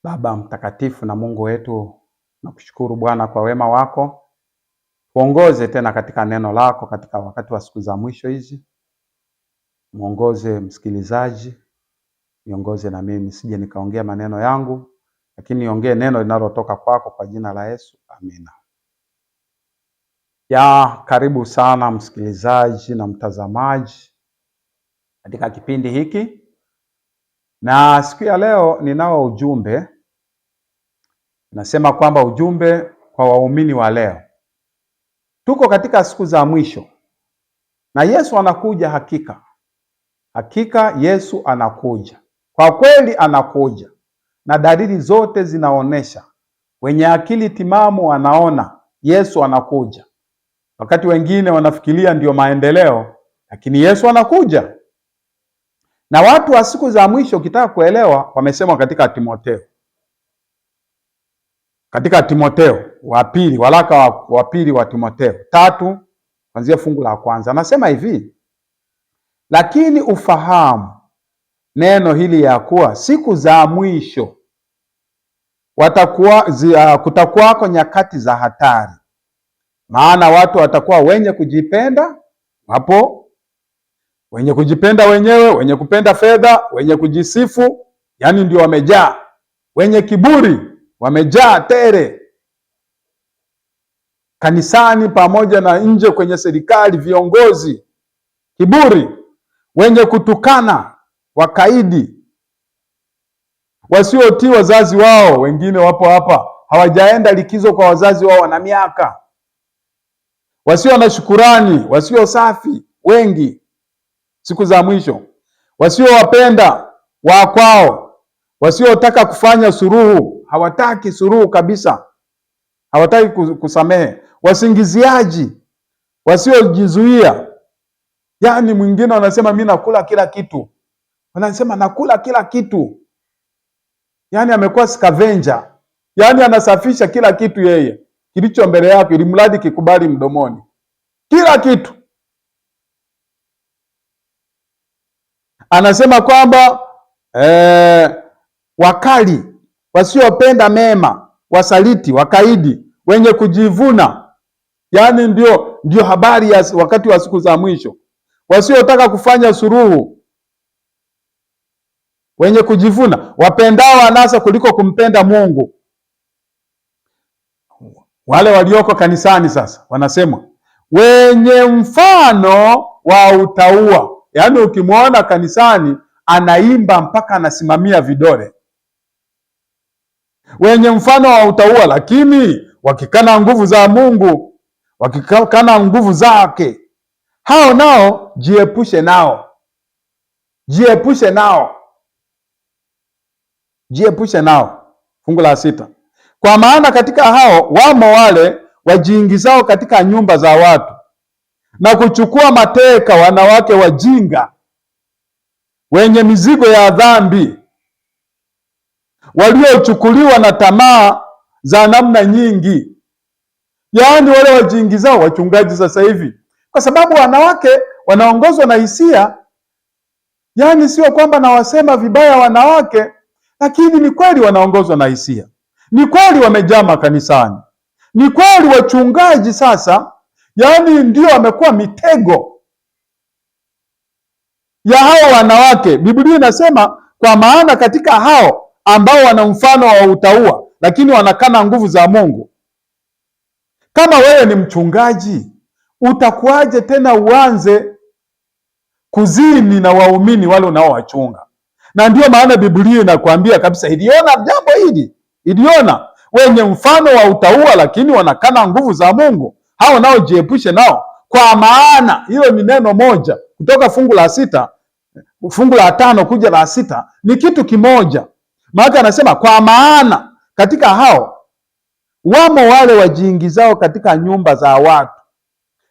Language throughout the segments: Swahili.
Baba mtakatifu na Mungu wetu, nakushukuru Bwana kwa wema wako. Tuongoze tena katika neno lako katika wakati wa siku za mwisho hizi. Muongoze msikilizaji, niongoze na mimi nisije nikaongea maneno yangu, lakini niongee neno linalotoka kwako kwa jina la Yesu. Amina. Karibu sana msikilizaji na mtazamaji katika kipindi hiki. Na siku ya leo ninao ujumbe. Nasema kwamba ujumbe kwa waumini wa leo. Tuko katika siku za mwisho na Yesu anakuja hakika. Hakika Yesu anakuja. Kwa kweli anakuja. Na dalili zote zinaonesha. Wenye akili timamu wanaona Yesu anakuja. Wakati wengine wanafikiria ndio maendeleo, lakini Yesu anakuja. Na watu wa siku za mwisho ukitaka kuelewa wamesema katika Timotheo. Katika Timotheo wa pili, waraka wa pili wa Timotheo 3 kuanzia fungu la kwanza. Anasema hivi: lakini ufahamu neno hili ya kuwa siku za mwisho kutakuwako nyakati za hatari. Maana watu watakuwa wenye kujipenda, hapo wenye kujipenda wenyewe, wenye kupenda fedha, wenye kujisifu, yani ndio wamejaa. Wenye kiburi wamejaa tele kanisani pamoja na nje kwenye serikali, viongozi. Kiburi. Wenye kutukana, wakaidi, wasiotii wazazi wao. Wengine wapo hapa hawajaenda likizo kwa wazazi wao wana miaka. Wasio na shukurani, wasio safi wengi siku za mwisho. Wasiowapenda wakwao, wasiotaka kufanya suluhu, hawataki suluhu kabisa. Hawataki kusamehe. Wasingiziaji, wasiojizuia. Yaani mwingine anasema mimi nakula kila kitu. Wanasema nakula kila kitu. Yaani amekuwa scavenger. Yaani anasafisha kila kitu yeye. Kilicho mbele yake ili mradi kikubali mdomoni. Kila kitu. Anasema kwamba wakali, wasiopenda mema, wasaliti, wakaidi, wenye kujivuna. Yaani ndio habari ya wakati wa siku za mwisho. Wasiotaka kufanya suluhu, wenye kujivuna, wapendao anasa kuliko kumpenda Mungu. Wale walioko kanisani sasa wanasema wenye mfano wa utauwa. Yaani ukimwona kanisani anaimba mpaka anasimamia vidole. Wenye mfano wa utauwa, lakini wakikana nguvu za Mungu, wakikana nguvu zake, hao nao jiepushe nao. Jiepushe nao. Jiepushe nao. Fungu la 6. Kwa maana katika hao wamo wale wajiingizao katika nyumba za watu na kuchukua mateka wanawake wajinga wenye mizigo ya dhambi, waliochukuliwa na tamaa za namna nyingi. Yaani wale wajiingizao, wachungaji sasa hivi, kwa sababu wanawake wanaongozwa na hisia. Yaani sio kwamba nawasema vibaya wanawake, lakini ni kweli wanaongozwa na hisia. Ni kweli wamejaa makanisani. Ni kweli wachungaji sasa, yaani ndio wamekuwa mitego ya hao wanawake. Biblia inasema kwa maana katika hao ambao wana mfano wa utauwa, lakini wanakana nguvu za Mungu. Kama wewe ni mchungaji, utakuwaje tena uanze kuzini na waumini wale unaowachunga? Na ndio maana Biblia inakuambia kabisa, iliona jambo hili, iliona wenye mfano wa utauwa lakini wanakana nguvu za Mungu, hao nao jiepushe nao. Kwa maana hilo ni neno moja kutoka fungu la 6, fungu la 5 kuja la 6 ni kitu kimoja. Maana anasema kwa maana katika hao wamo wale wajiingizao katika nyumba za watu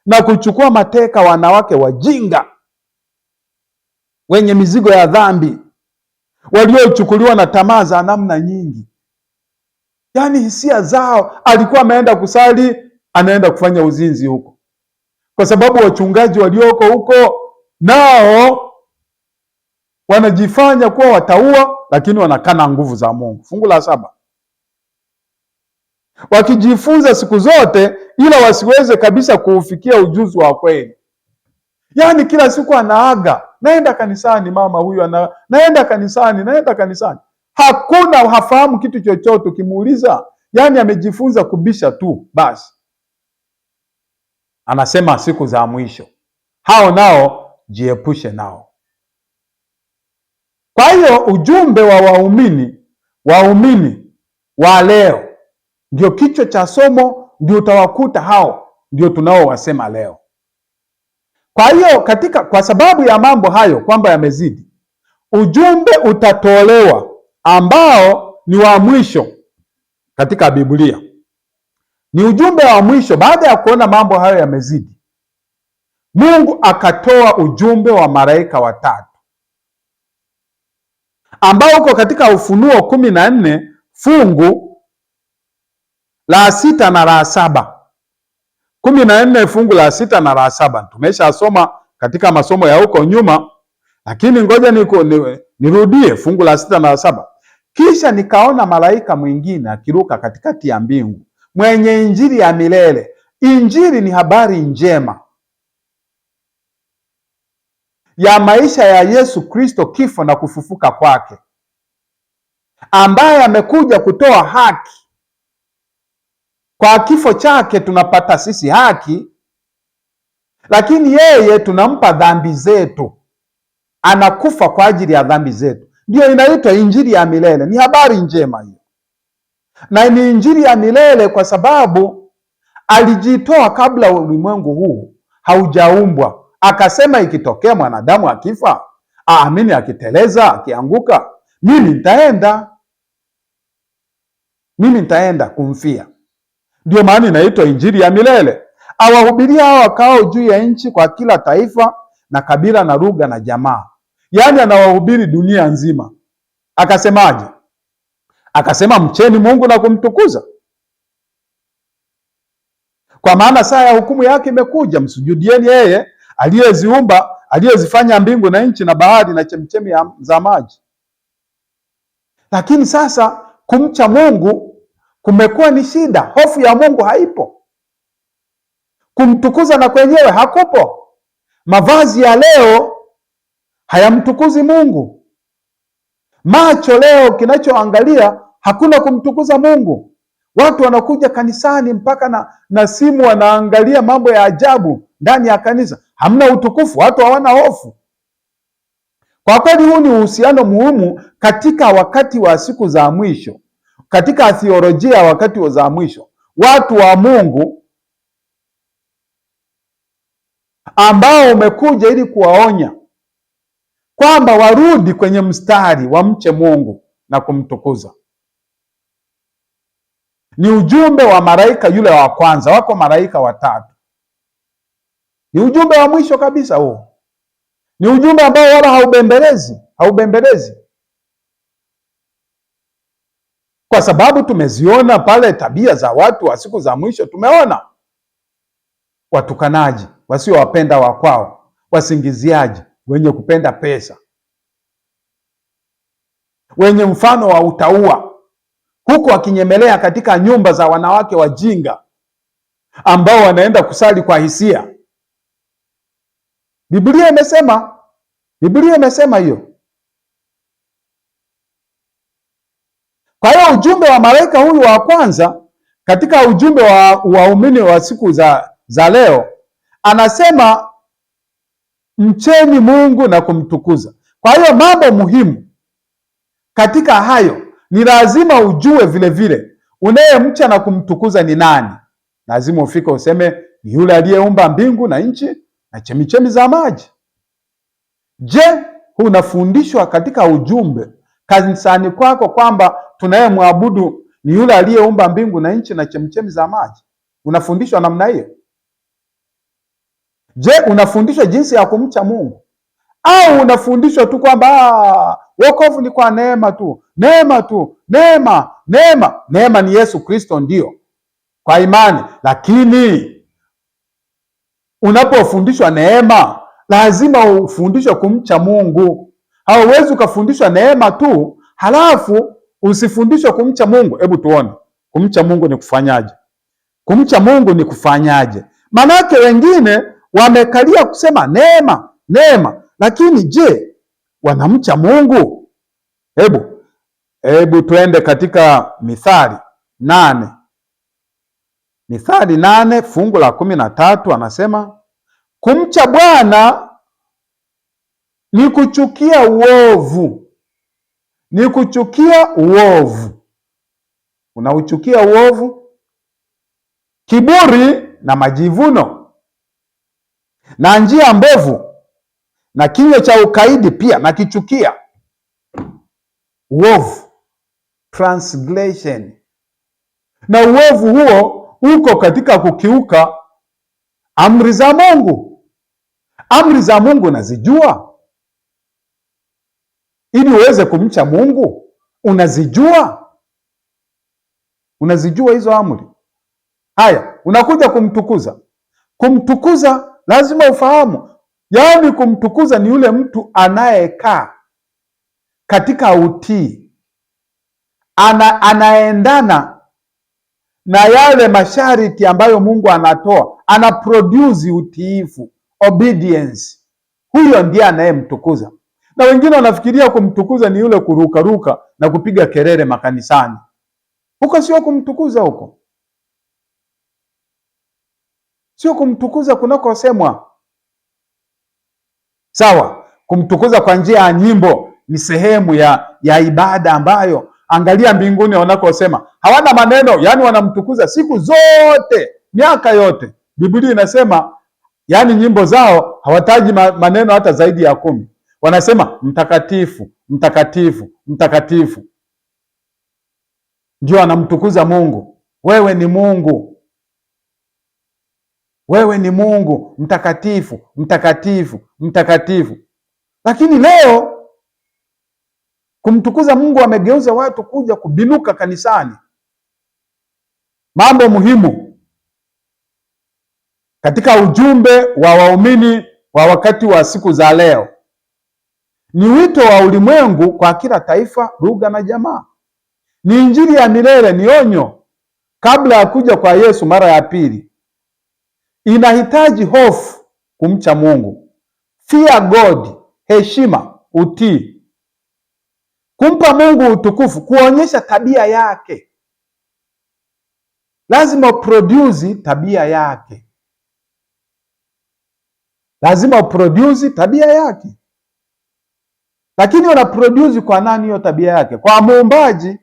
na kuchukua mateka wanawake wajinga wenye mizigo ya dhambi, waliochukuliwa na tamaa za namna nyingi. Yaani hisia zao, alikuwa ameenda kusali, anaenda kufanya uzinzi huko. Kwa sababu wachungaji walioko huko nao wanajifanya kuwa watauwa, lakini wanakana nguvu za Mungu. Fungu la 7, wakijifunza siku zote, ila wasiweze kabisa kuufikia ujuzi wa kweli. Yaani kila siku anaaga, naenda kanisani, mama huyu naenda kanisani. Hakuna, hafahamu kitu chochote. Ukimuuliza, yaani amejifunza kubisha tu basi. Anasema siku za mwisho, hao nao jiepushe nao. Kwa hiyo ujumbe wa waumini wa leo ndio kichwa cha somo, ndio utawakuta hao, ndio tunaowasema leo. Kwa hiyo kwa sababu ya mambo hayo kwamba yamezidi, ujumbe utatolewa ambao ni wa mwisho katika Biblia. Ni ujumbe wa mwisho. Baada ya kuona mambo hayo yamezidi, Mungu akatoa ujumbe wa malaika watatu ambao uko katika Ufunuo 14 fungu la 6 na la 7. 14 fungu la 6 na la 7 tumeshasoma katika masomo ya huko nyuma, lakini ngoja nirudie fungu la 6 na la 7. Kisha nikaona malaika mwingine akiruka katikati ya mbingu, mwenye injili ya milele. Injili ni habari njema ya maisha ya Yesu Kristo, kifo na kufufuka kwake, ambaye amekuja kutoa haki. Kwa kifo chake tunapata sisi haki, lakini yeye tunampa dhambi zetu. Anakufa kwa ajili ya dhambi zetu. Ndio inaitwa injili ya milele. Ni habari njema hiyo, na ni injili ya milele kwa sababu alijitoa kabla ulimwengu huu haujaumbwa. Akasema ikitokea mwanadamu akifa, aamini, akiteleza, akianguka, mimi nitaenda kumfia. Ndio maana inaitwa injili ya milele. Awahubiria hao wakao juu ya nchi, kwa kila taifa na kabila na lugha na jamaa. Yaani anawahubiri dunia nzima. Akasemaje? Akasema, mcheni Mungu na kumtukuza, kwa maana saa ya hukumu yake imekuja. Msujudieni yeye aliyeziumba, aliyezifanya mbingu na nchi na bahari na chemchemi za maji. Lakini sasa kumcha Mungu kumekuwa ni shida. Hofu ya Mungu haipo, kumtukuza na kwenyewe hakupo. Mavazi ya leo hayamtukuzi Mungu. Macho leo kinachoangalia hakuna kumtukuza Mungu. Watu wanakuja kanisani mpaka na simu wanaangalia mambo ya ajabu ndani ya kanisa. Hamna utukufu, watu hawana hofu. Kwa kweli huu ni uhusiano muhimu katika wakati wa siku za mwisho, katika theolojia wakati za mwisho. Watu wa Mungu ambao umekuja ili kuwaonya kwamba warudi kwenye mstari, wamche Mungu na kumtukuza. Ni ujumbe wa malaika yule wa kwanza. Wako malaika watatu. Ni ujumbe wa mwisho kabisa huo. Ni ujumbe ambao wala haubembelezi. Kwa sababu tumeziona pale tabia za watu wa siku za mwisho. Tumeona watukanaji, wasiowapenda wakwao, wasingiziaji, wenye kupenda pesa, wenye mfano wa utauwa, huku wakinyemelea katika nyumba za wanawake wajinga ambao wanaenda kusali kwa hisia. Biblia imesema hiyo. Kwa hiyo ujumbe wa malaika huyu wa kwanza katika ujumbe wa waumini wa siku za leo anasema mcheni Mungu na kumtukuza. Kwa hiyo mambo muhimu katika hayo ni lazima ujue vile vile unayemcha na kumtukuza ni nani. Lazima ufike useme ni yule aliyeumba mbingu na nchi na chemichemi za maji. Je, unafundishwa katika ujumbe kanisani kwako kwamba tunayemwabudu ni yule aliyeumba mbingu na nchi na chemichemi za maji? Unafundishwa namna hiyo? Je, unafundishwa jinsi ya kumcha Mungu? Au unafundishwa tu kwamba wokovu ni kwa neema tu, neema ni Yesu Kristo, ndio kwa imani. Lakini unapofundishwa neema, lazima ufundishwe kumcha Mungu. Hauwezi ukafundishwa neema tu halafu usifundishwe kumcha Mungu. Hebu tuone kumcha Mungu ni kufanyaje? Kumcha Mungu ni kufanyaje? Manake wengine wamekalia kusema neema, neema, lakini je, wanamcha Mungu? Hebu tuende katika Mithali 8. Mithali 8 fungu la 13, anasema kumcha Bwana ni kuchukia uovu. Ni kuchukia uovu. Unauchukia uovu? Kiburi na majivuno na njia mbovu na kinywa cha ukaidi pia nakichukia. Uovu, transgression. Na uovu huo uko katika kukiuka amri za Mungu. Amri za Mungu nazijua? Ili uweze kumcha Mungu, unazijua? Unazijua hizo amri? Haya, unakuja kumtukuza. Kumtukuza lazima ufahamu. Yaani kumtukuza ni yule mtu anayekaa katika utii, anaendana na yale masharti ambayo Mungu anatoa, ana produce utiifu, obedience. Huyo ndiye anayemtukuza. Na wengine wanafikiria kumtukuza ni yule kurukaruka na kupiga kelele makanisani. Huko sio kumtukuza, huko sio kumtukuza kunakosemwa. Sawa, kumtukuza kwa njia ya nyimbo ni sehemu ya ibada ambayo, angalia mbinguni wanakosema hawana maneno, yani wanamtukuza siku zote, miaka yote. Biblia inasema yani nyimbo zao hawataji maneno hata zaidi ya 10. Wanasema mtakatifu, mtakatifu, mtakatifu. Ndio anamtukuza Mungu. Wewe ni Mungu, wewe ni Mungu, mtakatifu, mtakatifu, mtakatifu. Lakini leo kumtukuza Mungu amegeuza watu kuja kubinuka kanisani. Mambo muhimu katika ujumbe wa waumini wa wakati wa siku za leo ni wito wa ulimwengu kwa kila taifa, lugha na jamaa. Ni injili ya milele, ni onyo kabla ya kuja kwa Yesu mara ya pili. Inahitaji hofu, kumcha Mungu, fear God, heshima, utii, kumpa Mungu utukufu, kuonyesha tabia yake. Lazima produce tabia yake, lazima produce tabia yake. Lakini una produce kwa nani hiyo tabia yake? Kwa muumbaji.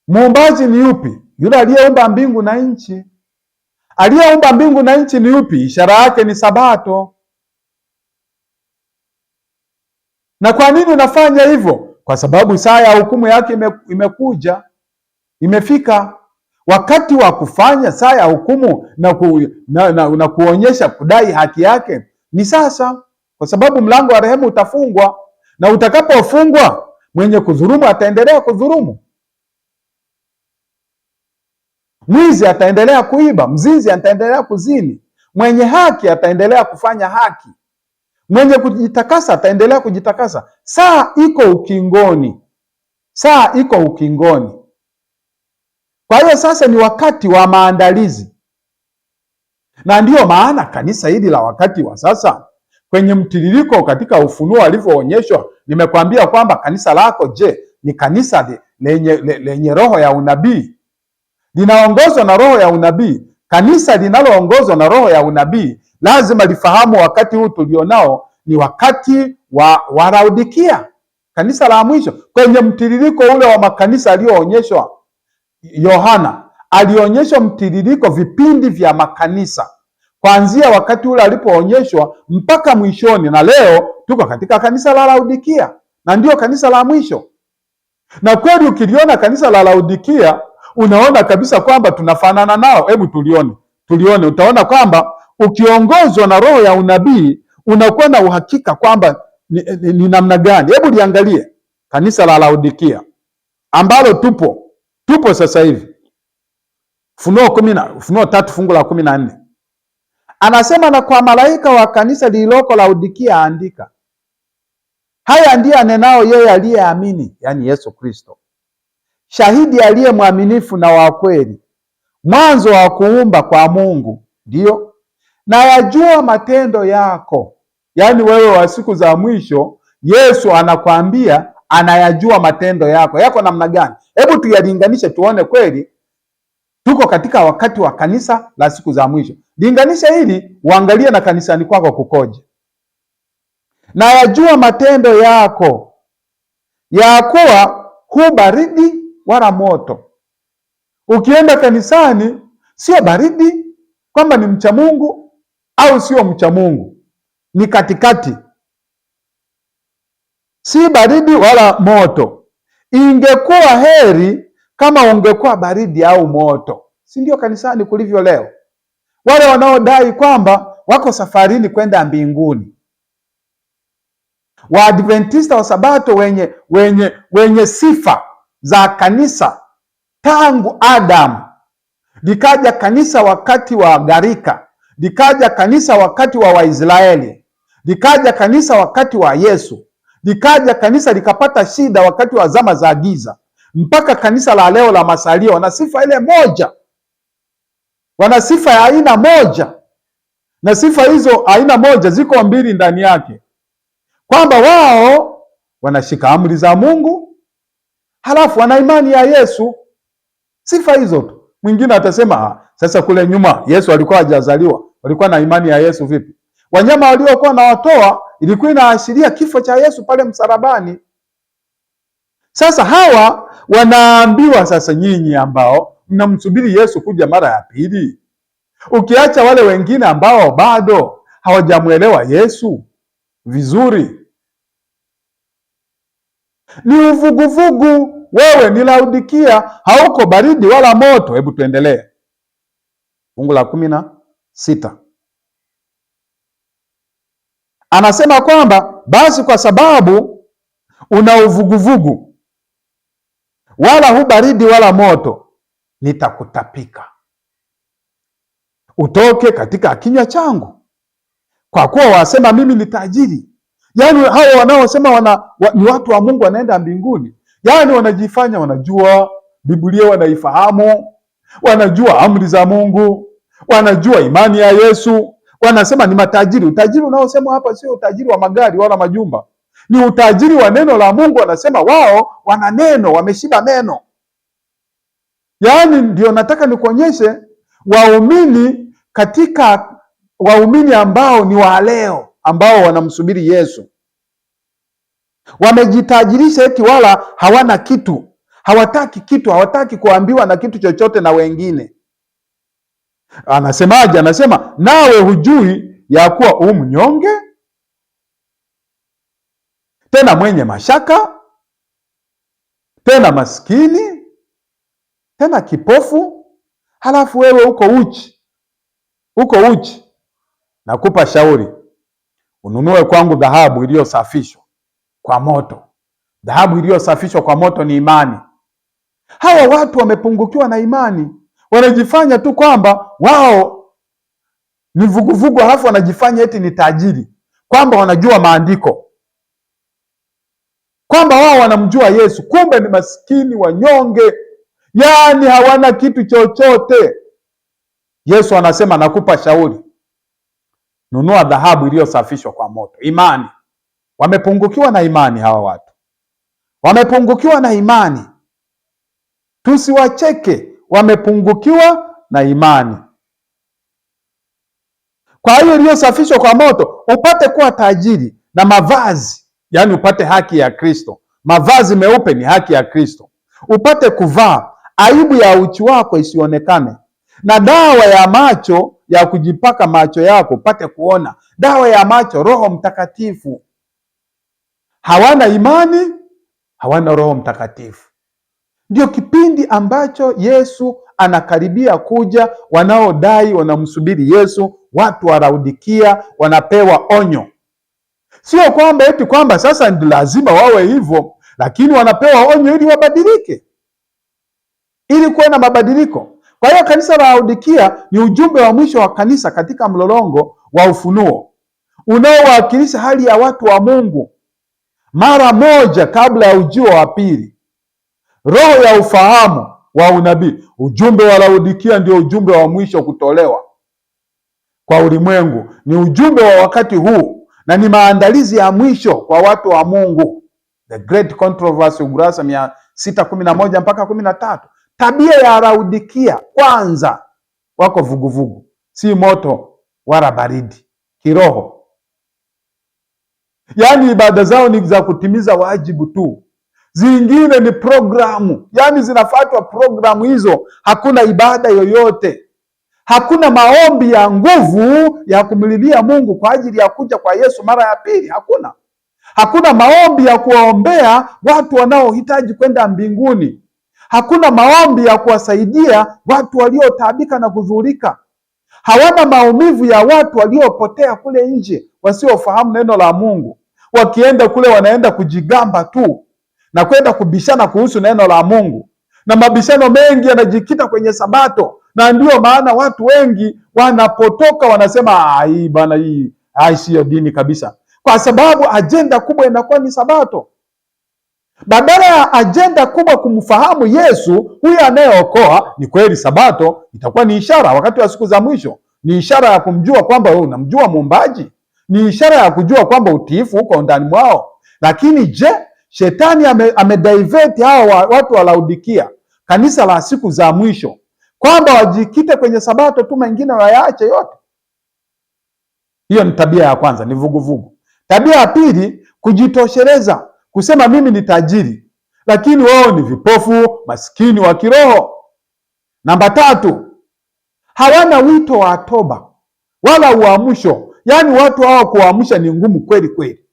Muumbaji ni yupi? Yule aliyeumba mbingu na nchi. Aliyeumba mbingu na nchi ni yupi? Ishara yake ni Sabato. Na kwa nini unafanya hivyo? Kwa sababu saa ya hukumu yake imekuja, imefika. Wakati wa kufanya saa ya hukumu na kuonyesha kudai haki yake ni sasa, kwa sababu mlango wa rehema utafungwa, na utakapofungwa mwenye kudhulumu ataendelea kudhulumu. Mwizi ataendelea kuiba, mzinzi ataendelea kuzini, mwenye haki ataendelea kufanya haki, mwenye kujitakasa ataendelea kujitakasa. Saa iko ukingoni, saa iko ukingoni. Kwa hiyo sasa ni wakati wa maandalizi, na ndiyo maana kanisa hili la wakati wa sasa, kwenye mtiririko katika ufunuo alivyoonyeshwa, nimekwambia kwamba kanisa lako, je, ni kanisa lenye roho ya unabii? Linaongozwa na roho ya unabii? Kanisa linaloongozwa na roho ya unabii lazima lifahamu wakati huu tulionao ni wakati wa Laodikia, kanisa la mwisho. Kwenye mtiririko ule wa makanisa aliyoonyeshwa Yohana, alionyeshwa mtiririko, vipindi vya makanisa kuanzia wakati ule alipoonyeshwa mpaka mwishoni, na leo tuko katika kanisa la Laodikia, na ndio kanisa la mwisho. Na kweli ukiliona kanisa la Laodikia unaona kabisa kwamba tunafanana nao. Hebu tulione, utaona kwamba ukiongozwa na roho ya unabii unakuwa na uhakika kwamba ni namna gani. Hebu liangalie kanisa la Laodikia ambalo tupo sasa hivi. Ufunuo 3 fungu la 14 anasema, na kwa malaika wa kanisa lililoko Laodikia andika, Haya ndiyo anenao yeye aliyeamini, yaani Yesu Kristo, shahidi aliye mwaminifu na wa kweli, mwanzo wa kuumba kwa Mungu, ndiyo, na yajua matendo yako. Yaani wewe wa siku za mwisho, Yesu anakwambia anayajua matendo yako namna gani? Hebu tuyalinganishe tuone kweli tuko katika wakati wa kanisa la siku za mwisho. Linganisha hili uangalie na kanisani kwako kukoje. Na yajua matendo yako, ya kuwa hu baridi wala moto. Ukienda kanisani sio baridi kwamba ni mcha Mungu au sio mcha Mungu, ni katikati, si baridi wala moto. Ingekuwa heri kama ungekuwa baridi au moto, si ndio kanisani kulivyo leo? Wale wanaodai kwamba wako safarini kwenda mbinguni, Waadventista wa Sabato wenye sifa za kanisa tangu Adamu, likaja kanisa wakati wa gharika, likaja kanisa wakati wa Waisraeli, likaja kanisa wakati wa Yesu, likaja kanisa likapata shida wakati wa zama za giza, mpaka kanisa la leo la masalio wana sifa ile moja, wana sifa ya aina moja, na sifa hizo aina moja ziko mbili ndani yake, kwamba wao wanashika amri za Mungu, halafu wana imani ya Yesu. Sifa hizo tu. Mwingine atasema sasa kule nyuma Yesu alikuwa hajazaliwa, walikuwa na imani ya Yesu vipi? Wanyama waliokuwa na watoa ilikuwa inaashiria kifo cha Yesu pale msalabani. Sasa hawa wanaambiwa sasa, nyinyi ambao mnamsubiri Yesu kuja mara ya pili, ukiacha wale wengine ambao bado hawajamwelewa Yesu vizuri, ni uvuguvugu. Wewe ni Laodikia, hauko baridi wala moto. Hebu tuendelee. Fungu la 16 anasema kwamba basi kwa sababu una uvuguvugu, wala hu baridi wala moto, nitakutapika utoke katika kinywa changu, kwa kuwa wasema mimi ni tajiri. Yaani hao wanaosema ni watu wa Mungu wanaenda mbinguni, yaani wanajifanya wanajua Biblia, wanaifahamu, wanajua amri za Mungu, wanajua imani ya Yesu, wanasema ni matajiri. Utajiri unaosema hapa sio utajiri wa magari wala majumba, ni utajiri wa neno la Mungu. Wanasema wao wana neno, wameshiba neno. Yaani ndio nataka nikuonyeshe waumini, katika waumini ambao ni wa leo, ambao wanamsubiri Yesu, wamejitajirisha eti wala hawana kitu, hawataki kitu, hawataki kuambiwa na kitu chochote na wengine. Anasemaje? Anasema nawe hujui ya kuwa mnyonge, tena mwenye mashaka, tena maskini, tena kipofu, halafu wewe uko uchi. Nakupa shauri, ununue kwangu dhahabu iliyosafishwa kwa moto. Dhahabu iliyosafishwa kwa moto ni imani. Hawa watu wamepungukiwa na imani, wanajifanya tu kwamba wao ni vuguvugu, halafu wanajifanya eti ni tajiri, kwamba wanajua maandiko, kwamba wao wanamjua Yesu, kumbe ni maskini wanyonge, yaani hawana kitu chochote. Yesu anasema nakupa shauri, nunua dhahabu iliyosafishwa kwa moto, imani. Wamepungukiwa na imani hawa watu, wamepungukiwa na imani. Tusiwacheke, wamepungukiwa na imani. Kwa hiyo iliyosafishwa kwa moto, upate kuwa tajiri na mavazi, yaani upate haki ya Kristo. Mavazi meupe ni haki ya Kristo. Upate kuvaa, aibu ya uchi wako isionekane, na dawa ya macho ya kujipaka macho yako upate kuona. Dawa ya macho, Roho Mtakatifu. Hawana imani, hawana Roho Mtakatifu. Ndio kipindi ambacho Yesu anakaribia kuja. Wanaodai wanamsubiri Yesu, watu wa Laodikia, wanapewa onyo. Sio kwamba eti kwamba sasa ndio lazima wawe hivyo, lakini wanapewa onyo ili wabadilike, ili kuwe na mabadiliko. Kwa hiyo kanisa la Laodikia ni ujumbe wa mwisho wa kanisa katika mlolongo wa ufunuo unaowakilisha hali ya watu wa Mungu mara moja kabla ya ujio wa pili, roho ya ufahamu wa unabii. Ujumbe wa Laodikia ndio ujumbe wa mwisho kutolewa kwa ulimwengu, ni ujumbe wa wakati huu na ni maandalizi ya mwisho kwa watu wa Mungu. The Great Controversy, ukurasa 611 mpaka 13. Tabia ya Laodikia, kwanza wako vuguvugu, si moto wala baridi, kiroho. Yaani ibada zao ni za kutimiza wajibu tu, zingine ni programu, yaani zinafuatwa programu hizo. Hakuna ibada yoyote, hakuna maombi ya nguvu ya kumlilia Mungu kwa ajili ya kuja kwa Yesu mara ya pili. Hakuna maombi ya kuwaombea watu wanaohitaji kwenda mbinguni. Hakuna maombi ya kuwasaidia watu waliotaabika na kudhurika. Hawana maumivu ya watu waliopotea kule nje, wasiofahamu neno la Mungu. Wakienda kule wanaenda kujigamba tu na kwenda kubishana kuhusu neno la Mungu, na mabishano mengi yanajikita kwenye Sabato, na ndio maana watu wengi wanapotoka wanasema hii bana, hii siyo dini kabisa, kwa sababu ajenda kubwa inakuwa ni Sabato, badala ya ajenda kubwa kumfahamu Yesu huyu anayeokoa. Ni kweli Sabato itakuwa ni ishara wakati wa siku za mwisho, ni ishara ya kumjua kwamba wewe unamjua Muumbaji, ni ishara ya kujua kwamba utiifu uko ndani mwao. Lakini je, shetani amedivert hao watu wa Laodikia, kanisa la siku za mwisho, kwamba wajikite kwenye Sabato tu, mengine wayaache yote. Hiyo ni tabia ya kwanza, ni vuguvugu. Tabia ya pili, kujitosheleza, kusema mimi ni tajiri, lakini wao ni vipofu, maskini wa kiroho. Namba tatu, hawana wito wa toba wala uamsho. Yaani watu hao kuamsha ni ngumu kweli kweli.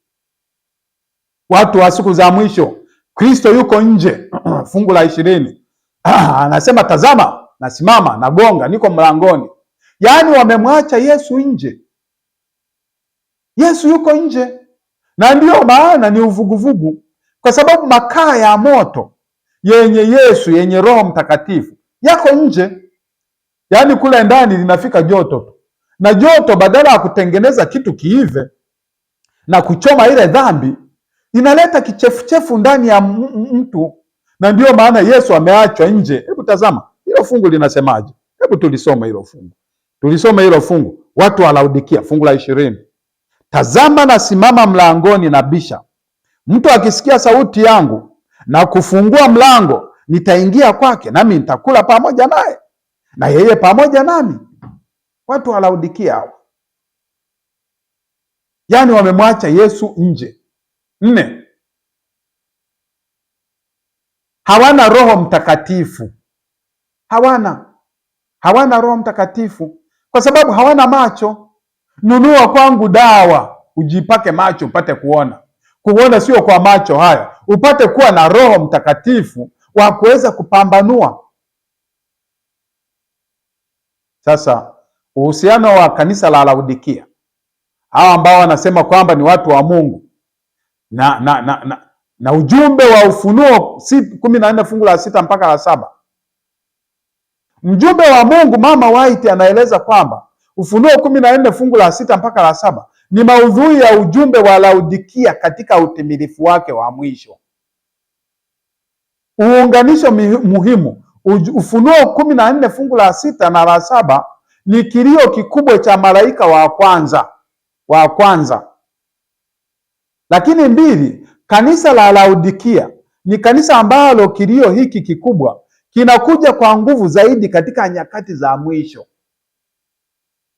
Watu wa siku za mwisho, Kristo yuko nje fungu la 20 anasema tazama, nasimama nagonga, niko mlangoni. Yaani wamemwacha Yesu nje. Yesu yuko nje, na ndiyo maana ni uvuguvugu, kwa sababu makaa ya moto yenye Yesu, yenye Roho Mtakatifu yako nje. Yaani kule ndani linafika joto tu, na joto badala ya kutengeneza kitu kiive na kuchoma ile dhambi, inaleta kichefuchefu ndani ya mtu, na ndiyo maana Yesu ameachwa nje. Hebu tazama hilo fungu linasemaje? Hebu tulisome hilo fungu, watu wa Laodikia, fungu la 20. Tazama, nasimama mlangoni na bisha. Mtu akisikia sauti yangu na kufungua mlango, nitaingia kwake, nami nitakula pamoja naye na yeye pamoja nami. Watu wa Laodikia hao, yaani wamemwacha Yesu nje. 4, hawana Roho Mtakatifu. Hawana Roho Mtakatifu kwa sababu hawana macho. Nunua kwangu dawa ujipake macho upate kuona. Kuona sio kwa macho haya, upate kuwa na Roho Mtakatifu wa kuweza kupambanua. Sasa uhusiano wa kanisa la Laodikia, hao ambao wanasema kwamba ni watu wa Mungu, na ujumbe wa Ufunuo 14 fungu la 6 mpaka la 7. Mjumbe wa Mungu Mama White anaeleza kwamba Ufunuo 14 fungu la 6 mpaka la 7 ni maudhui ya ujumbe wa Laodikia katika utimilifu wake wa mwisho. Uunganisho muhimu, Ufunuo 14 fungu la 6 na la 7 ni kilio kikubwa cha malaika wa kwanza. Lakini 2, kanisa la Laodikia ni kanisa ambalo kilio hiki kikubwa kinakuja kwa nguvu zaidi katika nyakati za mwisho.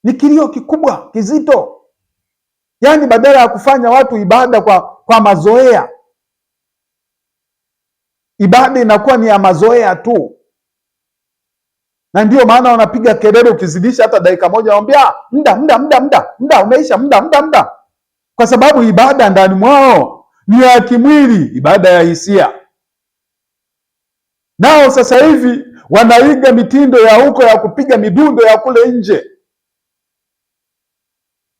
Ni kilio kikubwa kizito, yaani badala ya kufanya watu ibada kwa mazoea, ibada inakuwa ni ya mazoea tu, na ndio maana wanapiga kelele. Ukizidisha hata dakika moja wanaambia muda umeisha, muda, kwa sababu ibada ndani mwao ni ya kimwili, ibada ya hisia. Nao sasa hivi wanaiga mitindo ya huko ya kupiga midundo ya kule nje.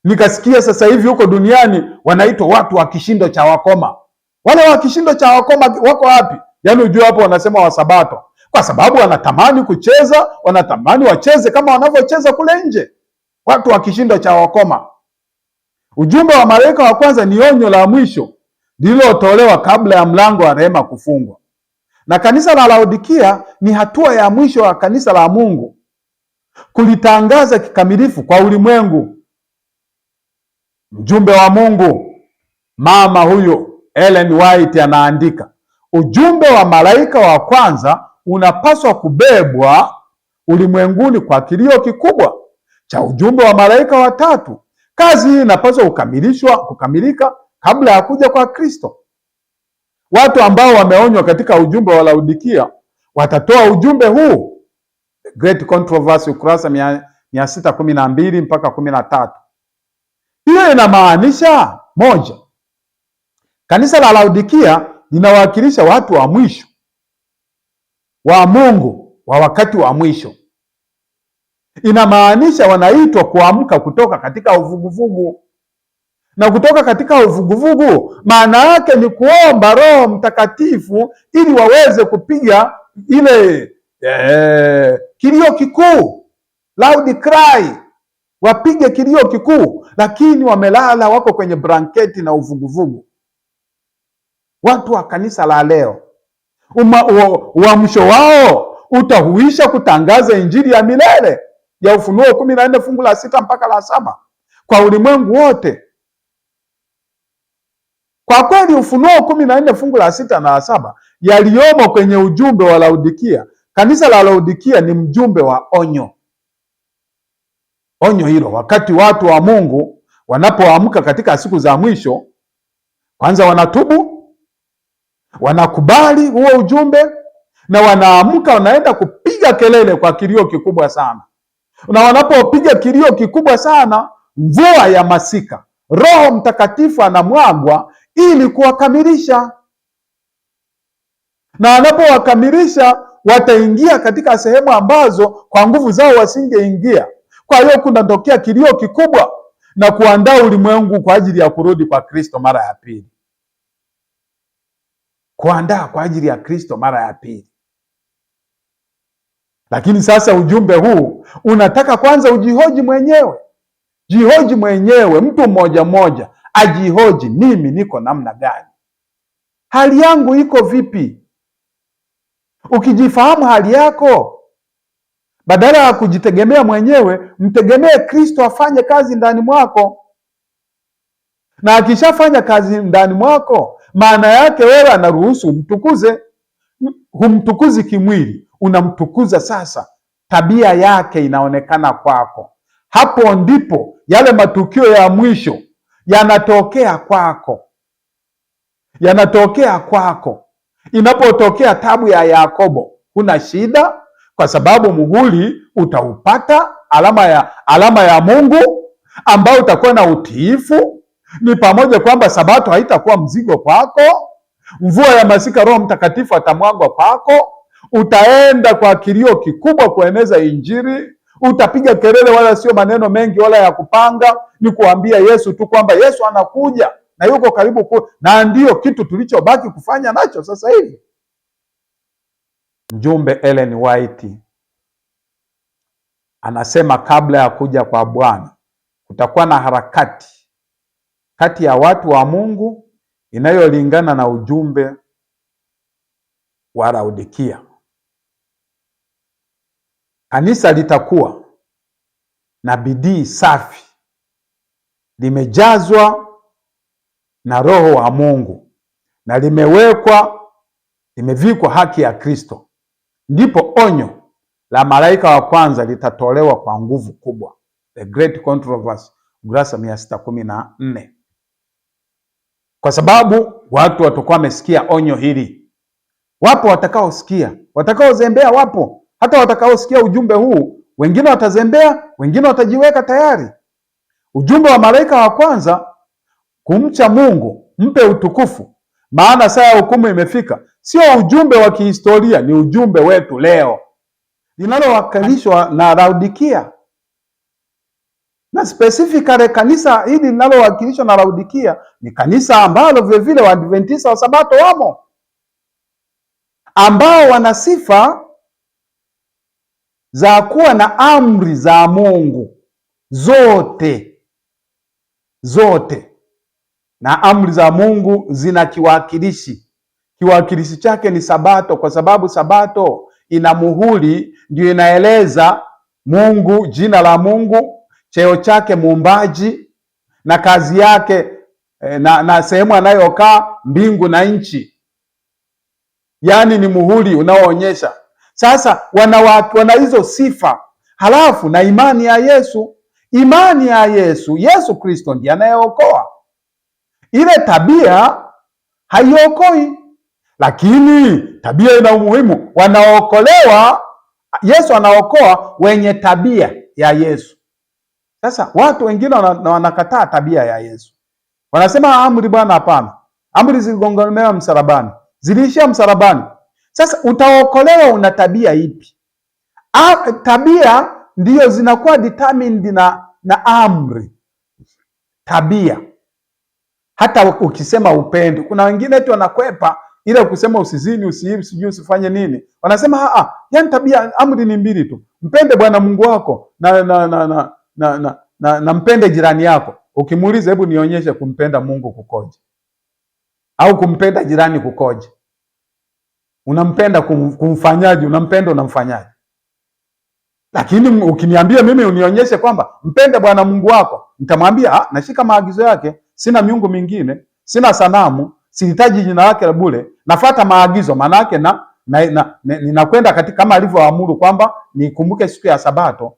Nikasikia sasa hivi huko duniani wanaitwa watu wa kishindo cha wakoma. Wale wa kishindo cha wakoma wako wapi? Yaani ujue hapo wanasema wa Sabato, kwa sababu wanatamani kucheza, wanatamani wacheze kama wanavyocheza kule nje. Watu wa kishindo cha wakoma. Ujumbe wa malaika wa kwanza ni onyo la mwisho lililotolewa kabla ya mlango wa rehema kufungwa. Na kanisa la Laodikia ni hatua ya mwisho wa kanisa la Mungu kulitangaza kikamilifu kwa ulimwengu. Mjumbe wa Mungu mama huyo Ellen White anaandika, ujumbe wa malaika wa kwanza unapaswa kubebwa ulimwenguni kwa kilio kikubwa cha ujumbe wa malaika wa tatu. Kazi hii inapaswa kukamilika kabla ya kuja kwa Kristo. Watu ambao wameonywa katika ujumbe wa Laodikia watatoa ujumbe huu, Great Controversy, ukurasa 612 mpaka 13. Hiyo inamaanisha moja, kanisa la Laodikia linawakilisha watu wa mwisho wa Mungu wa wakati wa mwisho. Inamaanisha wanaitwa kuamka kutoka katika uvuguvugu. Na kutoka katika uvuguvugu maana yake ni kuomba Roho Mtakatifu ili waweze kupiga ile kilio kikuu, loud cry, wapige kilio kikuu, lakini wamelala, wako kwenye blanketi na uvuguvugu. Watu wa kanisa la leo, uamsho wao utahuisha kutangaza injili ya milele ya Ufunuo 14 fungu la 6 mpaka la 7 kwa ulimwengu wote. Kwa kweli Ufunuo 14 fungu la 6 na la 7 yaliyomo kwenye ujumbe wa Laodikia. Kanisa la Laodikia ni mjumbe wa onyo. Onyo hilo, wakati watu wa Mungu wanapoamka katika siku za mwisho, kwanza wanatubu, wanakubali huo ujumbe, na wanaamka wanaenda kupiga kelele kwa kilio kikubwa sana. Na wanapopiga kilio kikubwa sana, mvua ya masika, Roho Mtakatifu anamwagwa ili kuwakamilisha. Na anapowakamilisha wataingia katika sehemu ambazo kwa nguvu zao wasingeingia. Kwa hiyo kunatokea kilio kikubwa na kuandaa ulimwengu kwa ajili ya kurudi kwa Kristo mara ya pili. Kuandaa kwa ajili ya Kristo mara ya pili. Lakini sasa ujumbe huu unataka kwanza ujihoji mwenyewe. Jihoji mwenyewe, mtu mmoja mmoja ajihoji, mimi niko namna gani? Hali yangu iko vipi? Ukijifahamu hali yako, badala ya kujitegemea mwenyewe, mtegemee Kristo afanye kazi ndani mwako. Na akishafanya kazi ndani mwako, maana yake wewe anaruhusu umtukuze. Humtukuzi kimwili, unamtukuza sasa, tabia yake inaonekana kwako. Hapo ndipo yale matukio ya mwisho yanatokea kwako. Yanatokea kwako. Inapotokea tabu ya Yakobo, kuna shida kwa sababu muhuri utaupata, alama ya Mungu ambao utakuwa na utiifu, ni pamoja kwamba sabato haitakuwa mzigo kwako. Mvua ya masika, Roho Mtakatifu atamwagwa kwako. Utaenda kwa kilio kikubwa kueneza injili. Utapiga kelele, wala sio maneno mengi wala ya kupanga, ni kuambia Yesu tu kwamba Yesu anakuja na yuko karibu na ndiyo kitu tulichobaki kufanya nacho sasa hivi. Mjumbe Ellen White anasema kabla ya kuja kwa Bwana kutakuwa na harakati kati ya watu wa Mungu inayolingana na ujumbe wa Laodikia. Kanisa litakuwa na bidii safi, limejazwa na Roho wa Mungu na limevikwa haki ya Kristo. Ndipo onyo la malaika wa kwanza litatolewa kwa nguvu kubwa. The Great Controversy, ukurasa 614. Kwa sababu watu watakuwa wamesikia onyo hili. Wapo watakaosikia, watakaozembea wapo. Hata watakaosikia ujumbe huu, wengine watazembea, wengine watajiweka tayari. Ujumbe wa malaika wa kwanza, kumcha Mungu, mpe utukufu, maana saa ya hukumu imefika, sio ujumbe wa kihistoria, ni ujumbe wetu leo, linalowakilishwa na Laodikia. Na specifically kanisa hili linalowakilishwa na Laodikia ni kanisa ambalo vile vile Waadventista wa Sabato wamo, ambao wana sifa za kuwa na amri za Mungu zote. na amri za Mungu zina kiwakilishi. Kiwakilishi chake ni Sabato, kwa sababu Sabato ina muhuri, ndio inaeleza Mungu, jina la Mungu, cheo chake muumbaji, na kazi yake na sehemu anayokaa, mbingu na nchi. Yaani ni muhuri unaoonyesha. Sasa wana hizo sifa, halafu na imani ya Yesu. Imani ya Yesu, Yesu Kristo ndiye anayeokoa. Ile tabia haiokoi, lakini tabia ina umuhimu. Wanaokolewa, Yesu anaokoa wenye tabia ya Yesu. Sasa watu wengine wanakataa tabia ya Yesu, wanasema amri bwana, hapana, amri ziligongomewa msalabani, ziliishia msalabani. Sasa utaokolewa una tabia ipi? Tabia ndiyo zinakuwa determined na amri, tabia. Hata ukisema upendo, kuna wengine tu wanakwepa ile kusema usizini, usiibe, sijui usifanye nini. Wanasema yani tabia, amri ni mbili tu, mpende Bwana Mungu wako na mpende jirani yako. Ukimuuliza, hebu nionyeshe kumpenda Mungu kukoje, au kumpenda jirani kukoje? Unampenda kumfanyaje? Unamfanyaje? Lakini ukiniambia mimi unionyeshe kwamba mpende Bwana Mungu wako, nitamwambia nashika maagizo yake, sina miungu mingine, sina sanamu, sihitaji jina lake la bure, nafuata maagizo. Maana yake ninakwenda katika kama alivyoamuru kwamba nikumbuke siku ya Sabato.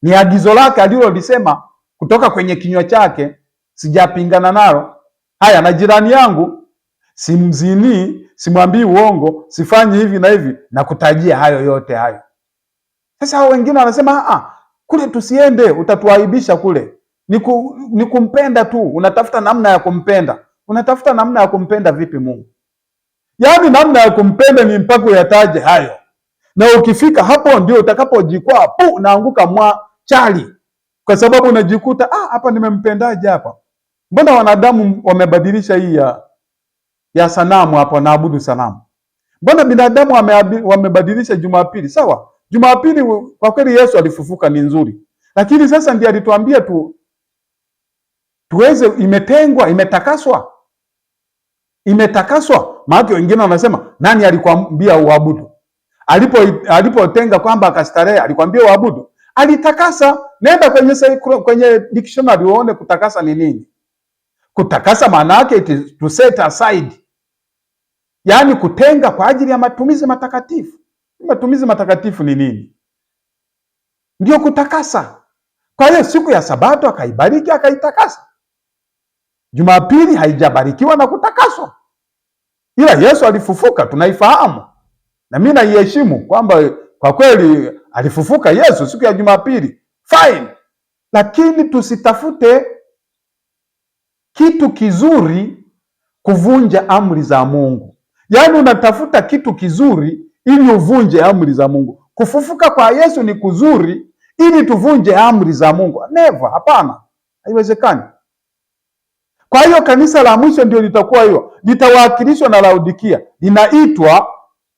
Ni agizo lake alilolisema kutoka kwenye kinywa chake, sijapingana nalo. Haya, na jirani yangu simzini, simwambii uongo, sifanyi hivi na hivi, na kutajia hayo yote hayo. Sasa wengine wanasema kule tusiende, utatuaibisha kule. Ni kumpenda tu, unatafuta namna ya kumpenda. Unatafuta namna ya kumpenda vipi Mungu? Yaani namna ya kumpenda ni mpaka uyataje hayo, na ukifika hapo ndio utakapojikwaa unaanguka chali, kwa sababu unajikuta hapa nimempendaje hapa? Mbona wanadamu wamebadilisha hii ya sanamu hapo, naabudu sanamu? Mbona binadamu wamebadilisha Jumapili? Sawa, Jumapili kwa kweli Yesu alifufuka, ni nzuri, lakini sasa ndiye alituambia tuweze, imetengwa, imetakaswa. Maana wengine wanasema, nani alikwambia uabudu? Alipotenga kwamba akastarehe, alikwambia uabudu? Alitakasa. Nenda kwenye dictionary uone kutakasa ni nini. Kutakasa maana yake to set aside, yaani kutenga kwa ajili ya matumizi matakatifu. Matumizi matakatifu ni nini? Ndio kutakasa. Kwa hiyo siku ya Sabato akaibariki, akaitakasa. Jumapili haijabarikiwa na kutakaswa, ila Yesu alifufuka, tunaifahamu, na mimi naiheshimu kwamba kwa kweli alifufuka Yesu siku ya Jumapili, fine. Lakini tusitafute kitu kizuri kuvunja amri za Mungu. Yaani unatafuta kitu kizuri ili uvunje amri za Mungu. Kufufuka kwa Yesu ni kuzuri ili tuvunje amri za Mungu? Never, hapana, haiwezekani. Kwa hiyo kanisa la mwisho ndio litakuwa hiyo, litawakilishwa na Laodikia.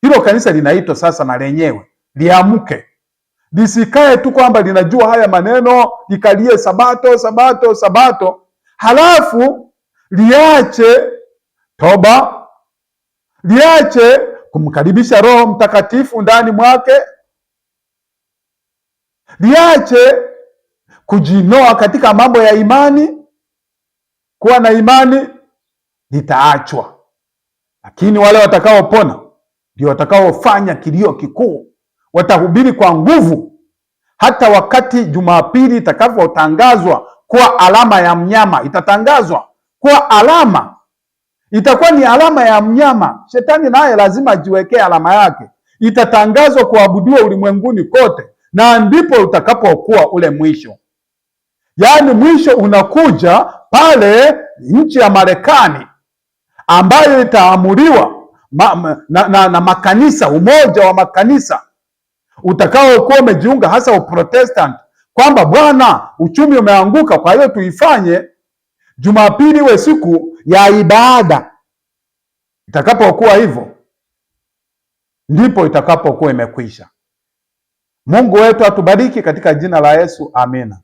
Hilo kanisa linaitwa sasa na lenyewe liamke, lisikae tu kwamba linajua haya maneno, likalie Sabato Sabato Sabato, halafu liache toba, liache kumkaribisha Roho Mtakatifu ndani mwake, liache kujinoa katika mambo ya imani. Kuwa na imani litaachwa, lakini wale watakaopona ndio watakaofanya kilio kikuu. Watahubiri kwa nguvu, hata wakati Jumapili itakavyotangazwa kuwa alama ya mnyama, itatangazwa kuwa alama, itakuwa ni alama ya mnyama. Shetani naye lazima ajiwekee alama yake, itatangazwa kuabudiwa ulimwenguni kote, na ndipo utakapokuwa ule mwisho. Yaani mwisho unakuja pale nchi ya Marekani ambayo itaamuliwa na makanisa, umoja wa makanisa utakaokuwa umejiunga, hasa Uprotestant, kwamba bwana, uchumi umeanguka, kwa hiyo tuifanye Jumapili iwe siku ya ibada. Itakapokuwa hivyo, ndipo itakapokuwa imekwisha. Mungu wetu atubariki katika jina la Yesu, amina.